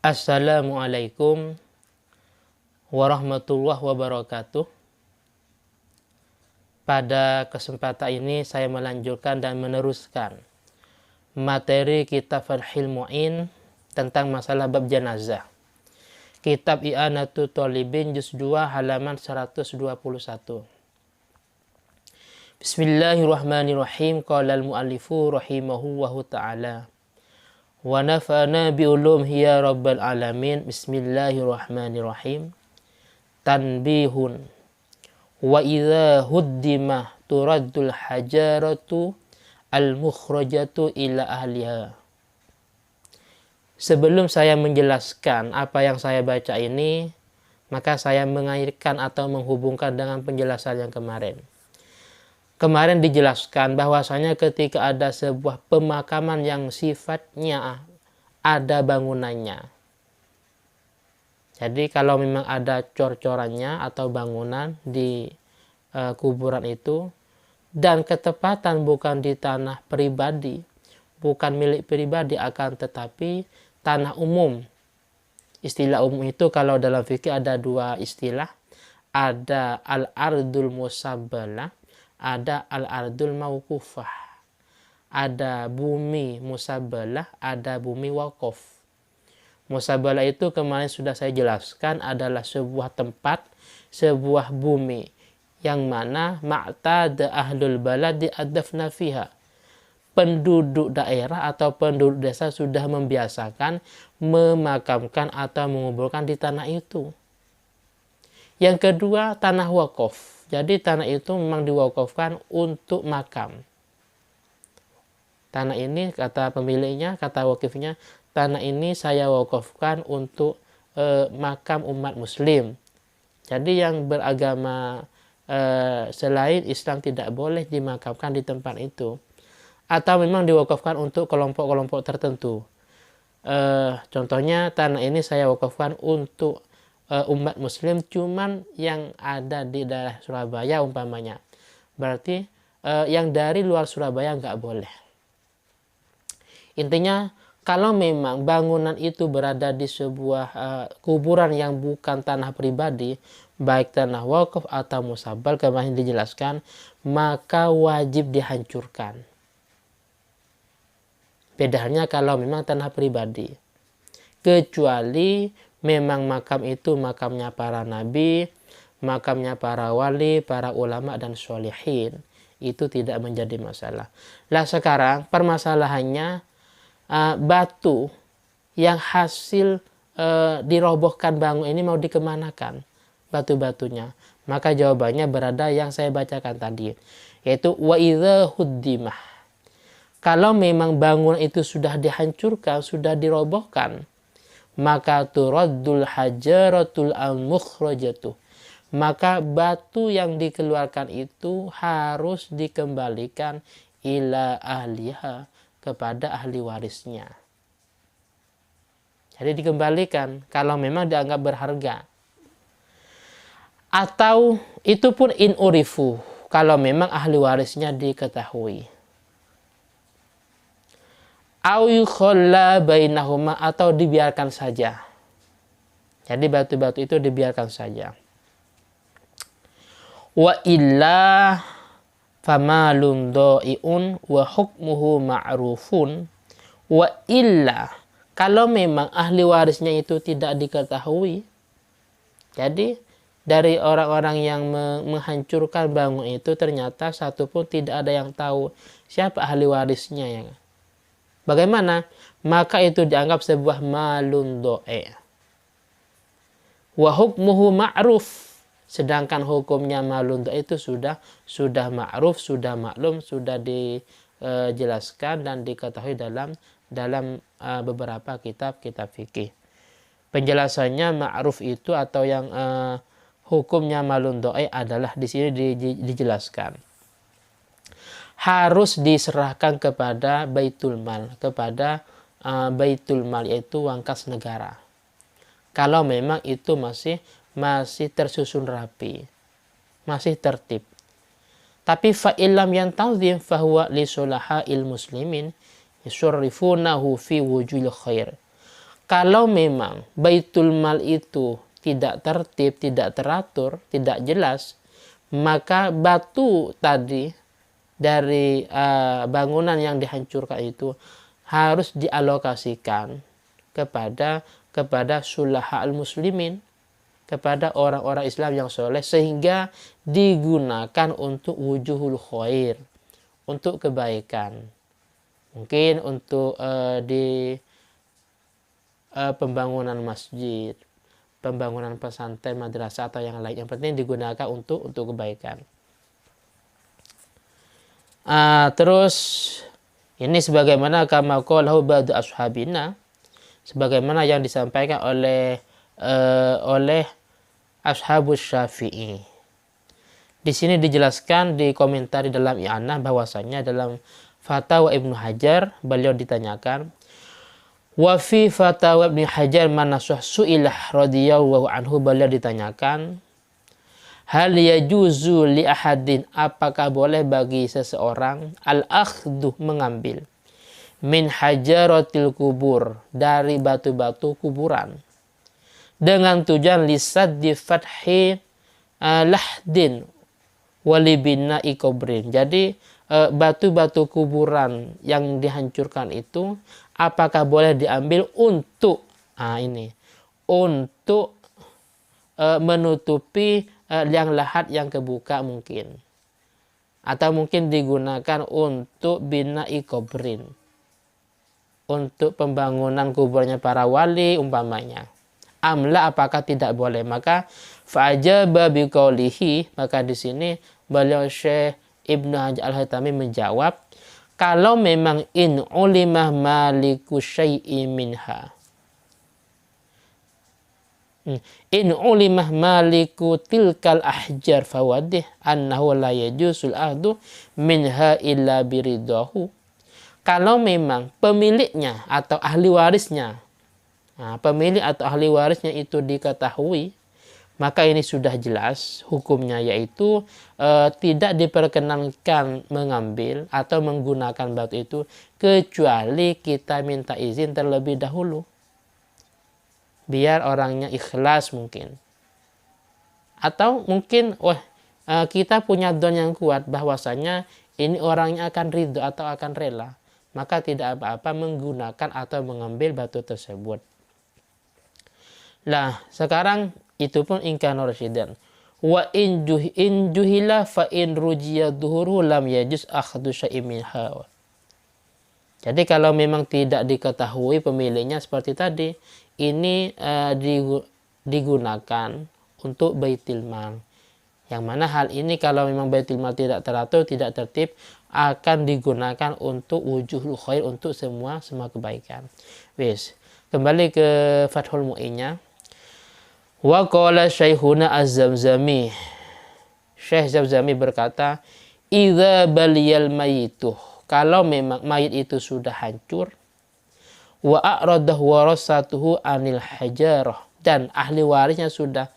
Assalamualaikum warahmatullahi wabarakatuh. Pada kesempatan ini saya melanjutkan dan meneruskan materi kitab Fathul Mu'in tentang masalah bab jenazah. Kitab I'anatul Thalibin juz 2 halaman 121. Bismillahirrahmanirrahim. Qala al-mu'allifu rahimahullahu ta'ala. Wa nafa'na bi'ulum ya rabbal alamin. Bismillahirrahmanirrahim. Tanbihun. Wa idza huddimah turaddul hajaratu al-mukhrajatu ila ahliha. Sebelum saya menjelaskan apa yang saya baca ini, maka saya mengaitkan atau menghubungkan dengan penjelasan yang kemarin. Kemarin dijelaskan bahwasanya ketika ada sebuah pemakaman yang sifatnya ada bangunannya. Jadi kalau memang ada cor-corannya atau bangunan di kuburan itu, dan ketepatan bukan di tanah pribadi, bukan milik pribadi, akan tetapi tanah umum. Istilah umum itu kalau dalam fikih ada dua istilah. Ada al-ardul musabbalah, ada al-ardul mauqufah. Ada bumi musabbalah, ada bumi waqaf. Musabbalah itu kemarin sudah saya jelaskan adalah sebuah tempat, sebuah bumi yang mana ma'tada ahlul baladi adafna fiha. Penduduk daerah atau penduduk desa sudah membiasakan memakamkan atau menguburkan di tanah itu. Yang kedua, tanah wakaf. Jadi tanah itu memang diwakafkan untuk makam. Tanah ini, kata pemiliknya, kata wakifnya, tanah ini saya wakafkan untuk makam umat muslim. Jadi yang beragama selain Islam tidak boleh dimakamkan di tempat itu. Atau memang diwakafkan untuk kelompok-kelompok tertentu. Contohnya tanah ini saya wakafkan untuk umat muslim cuman yang ada di daerah Surabaya umpamanya. Berarti yang dari luar Surabaya nggak boleh. Intinya kalau memang bangunan itu berada di sebuah kuburan yang bukan tanah pribadi, baik tanah wakaf atau musabbal kemarin dijelaskan, maka wajib dihancurkan. Bedanya kalau memang tanah pribadi. Kecuali memang makam itu makamnya para nabi, makamnya para wali, para ulama dan sholihin. Itu tidak menjadi masalah. Lah sekarang permasalahannya batu yang hasil dirobohkan bangun ini mau dikemanakan batu-batunya. Maka jawabannya berada yang saya bacakan tadi. Yaitu wa idza huddimah. Kalau memang bangunan itu sudah dihancurkan, sudah dirobohkan, maka turaddul hajaratul al-mukhrajatu. Maka batu yang dikeluarkan itu harus dikembalikan ila ahliha, kepada ahli warisnya. Jadi dikembalikan kalau memang dianggap berharga. Atau itu pun in urifu, kalau memang ahli warisnya diketahui. Au yukhalla bainahuma, atau dibiarkan saja. Jadi batu-batu itu dibiarkan saja. Wa illa famalun do'iun wa hukmuhu ma'rufun. Wa illa, kalau memang ahli warisnya itu tidak diketahui. Jadi dari orang-orang yang menghancurkan bangun itu ternyata satu pun tidak ada yang tahu siapa ahli warisnya yang. Bagaimana? Maka itu dianggap sebuah malun do'e. Wa hukmuhu ma'ruf. Sedangkan hukumnya malun do'e itu sudah ma'ruf, sudah maklum, sudah dijelaskan dan diketahui dalam beberapa kitab fikih. Penjelasannya ma'ruf itu atau yang hukumnya malun do'e adalah di sini dijelaskan. Harus diserahkan kepada Baitul Mal, kepada Baitul Mal yaitu uang kas negara. Kalau memang itu masih tersusun rapi, masih tertib. Tapi fa'ilam yang tazim fahuwa li sulaha'il muslimin yusurrifunahu fi wujul khair. Kalau memang Baitul Mal itu tidak tertib, tidak teratur, tidak jelas, maka batu tadi dari bangunan yang dihancurkan itu harus dialokasikan kepada sulaha al-muslimin, kepada orang-orang Islam yang soleh, sehingga digunakan untuk wujuhul khair, untuk kebaikan. Mungkin untuk di pembangunan masjid, pembangunan pesantren, madrasah atau yang lain. Yang penting digunakan untuk kebaikan. Terus ini sebagaimana kama qalahu ba'du ashabina, sebagaimana yang disampaikan oleh ashabus Syafi'i. Di sini dijelaskan di komentar dalam i'anah bahwasanya dalam Fatwa Ibnu Hajar beliau ditanyakan, wa fi Fatwa Ibnu Hajar manasuh su'ilah radhiyallahu anhu, beliau ditanyakan, hal yajuzu li ahadin, apakah boleh bagi seseorang al-akhdhu, mengambil, min hajaratil kubur, dari batu-batu kuburan, dengan tujuan lisaddi fathi lahdin walibina'i kubrin. Jadi batu-batu kuburan yang dihancurkan itu apakah boleh diambil untuk untuk menutupi yang lahat yang kebuka mungkin, atau mungkin digunakan untuk bina'i kubrin, untuk pembangunan kuburnya para wali umpamanya. Amla, apakah tidak boleh? Maka fa'ajaba biqaulihi, maka di sini beliau Syekh Ibnu Hajar Al-Haytami menjawab, kalau memang in ulimah maliku syai'i minha, in ulimah maliku tilkal ahjar fawadih annahu la yajusul ahdu minha illa biridahu. Kalau memang pemiliknya atau ahli warisnya, pemilik atau ahli warisnya itu diketahui, maka ini sudah jelas hukumnya, yaitu tidak diperkenankan mengambil atau menggunakan batu itu kecuali kita minta izin terlebih dahulu, biar orangnya ikhlas mungkin. Atau mungkin kita punya don yang kuat bahwasanya ini orangnya akan ridho atau akan rela, maka tidak apa-apa menggunakan atau mengambil batu tersebut. Nah, sekarang itu pun ingkana rasyidan. Wa in juhila fa in rujiya duhuru lam yajuz akhdhu syai'in minha. Jadi kalau memang tidak diketahui pemiliknya seperti tadi, ini digunakan untuk baitul mal. Yang mana hal ini kalau memang baitul mal tidak teratur, tidak tertib, akan digunakan untuk wujuhul khair, untuk semua kebaikan. Wis, kembali ke Fathul Mu'innya. Wa qala Syekhuna Az-Zamzami, Syekh Zamzami berkata, idza baliyal mayitu, kalau memang mayit itu sudah hancur, wa a'radah warasatuhu anil hajarah, dan ahli warisnya sudah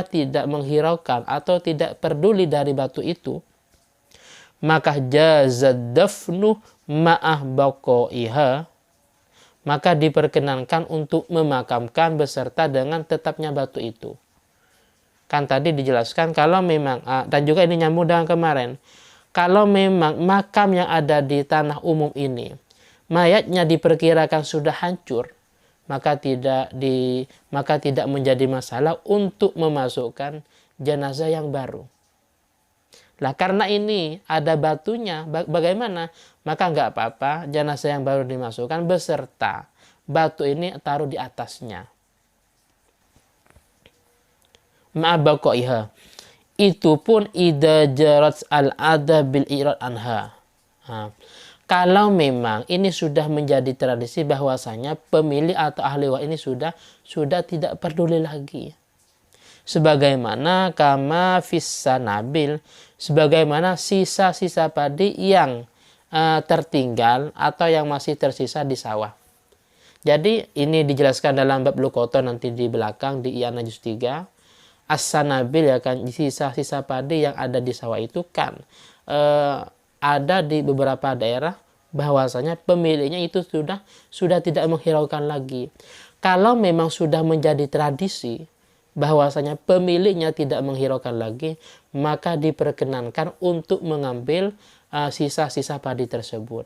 tidak menghiraukan atau tidak peduli dari batu itu, maka jazad dafnu ma'ah baqaiha, maka diperkenankan untuk memakamkan beserta dengan tetapnya batu itu. Kan tadi dijelaskan kalau memang, dan juga ini nyambung dengan kemarin, kalau memang makam yang ada di tanah umum ini mayatnya diperkirakan sudah hancur, maka tidak menjadi masalah untuk memasukkan jenazah yang baru. Lah karena ini ada batunya, bagaimana? Maka nggak apa-apa jenazah yang baru dimasukkan beserta batu ini taruh di atasnya. Ma'abaqaiha. Itu pun idza jarat al-'ada bil irad anha. Kalau memang ini sudah menjadi tradisi bahwasanya pemilik atau ahli waris ini sudah tidak peduli lagi. Sebagaimana kama fis-sanabil, sebagaimana sisa-sisa padi yang tertinggal atau yang masih tersisa di sawah. Jadi ini dijelaskan dalam bab Luqata nanti di belakang di I'anah juz 3. As-sanabil, ya kan, sisa-sisa padi yang ada di sawah itu kan ada di beberapa daerah bahwasanya pemiliknya itu sudah tidak menghiraukan lagi. Kalau memang sudah menjadi tradisi bahwasanya pemiliknya tidak menghiraukan lagi, maka diperkenankan untuk mengambil sisa-sisa padi tersebut.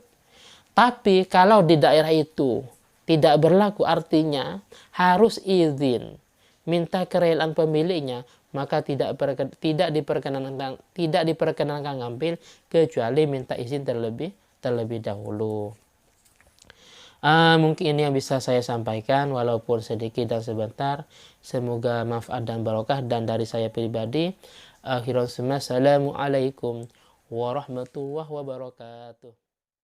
Tapi kalau di daerah itu tidak berlaku, artinya harus izin, minta kerelaan pemiliknya, maka tidak diperkenankan ngambil kecuali minta izin terlebih dahulu. Mungkin ini yang bisa saya sampaikan walaupun sedikit dan sebentar. Semoga manfaat dan barokah. Dan dari saya pribadi, Assalamualaikum warahmatullahi wabarakatuh.